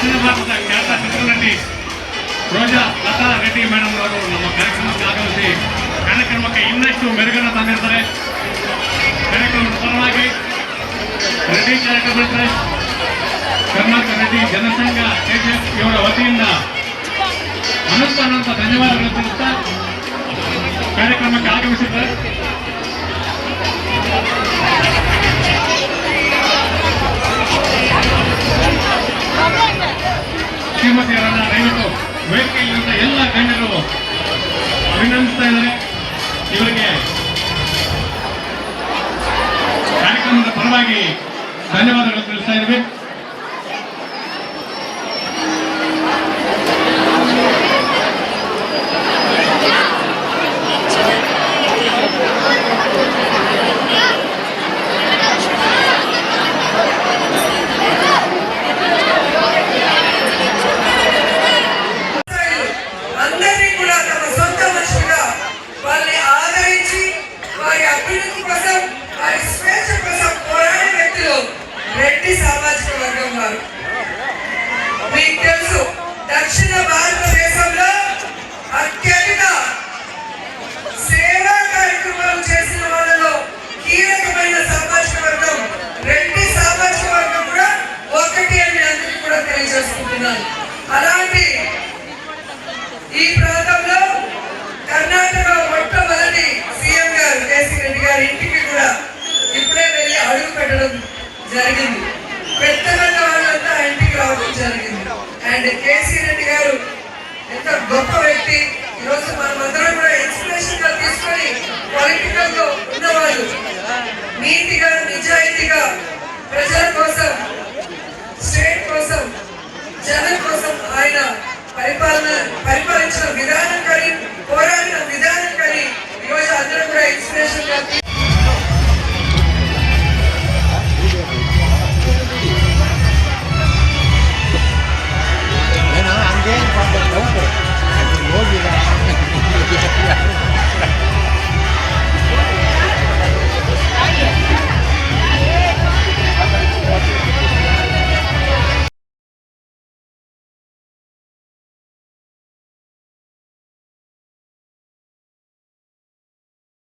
దక్షిణ భారత ఖ్యాత చిత్రనటి రోజా ಲತಾ ರೆಡ್ಡಿ ಮೇಡಮ್ ಅವರು ನಮ್ಮ ಕಾರ್ಯಕ್ರಮಕ್ಕೆ ಆಗಮಿಸಿ ಕಾರ್ಯಕ್ರಮಕ್ಕೆ ಇನ್ನಷ್ಟು ಮೆರುಗನ್ನು ತಂದಿರ್ತಾರೆ. ಕಾರ್ಯಕ್ರಮದ ಪರವಾಗಿ Reddy charitable trust Karnataka Reddy Janasangha KGF ಇವರ ವತಿಯಿಂದ ಅನಂತ ಧನ್ಯವಾದಗಳು ತಿಳಿಸ್ತಾ ಕಾರ್ಯಕ್ರಮಕ್ಕೆ ಆಗಮಿಸಿದ್ದಾರೆ. ಶ್ರೀಮತಿಯರನ್ನ ದಯವಿಟ್ಟು ವೇದಿಕೆಯಲ್ಲಿರುವಂಥ ಎಲ್ಲ ಗಣ್ಯರು ಅಭಿನಂದಿಸ್ತಾ ಇದ್ದಾರೆ. ಇವರಿಗೆ ಕಾರ್ಯಕ್ರಮದ ಪರವಾಗಿ ಧನ್ಯವಾದಗಳು ತಿಳಿಸ್ತಾ ಇದ್ದೀವಿ. మీకు తెలుసు, దక్షిణ భారతదేశంలో అత్యధిక సేవా కార్యక్రమాలు చేసిన వాళ్ళలో కీలకమైన సామాజిక వర్గం రెడ్డి సామాజిక వర్గం కూడా ఒకటి అని అందరికీ కూడా తెలియజేసుకుంటున్నాను. అలాంటి ఈ ప్రాంతంలో కర్ణాటక మొట్టమొదటి సీఎం గారు కేసీ రెడ్డి గారి ఇంటికి కూడా ఇప్పుడే వెళ్ళి అడుగు పెట్టడం జరిగింది. పెద్దగడ్డ వాళ్ళంతా ఇంటికి రావడం జరిగింది. అండ్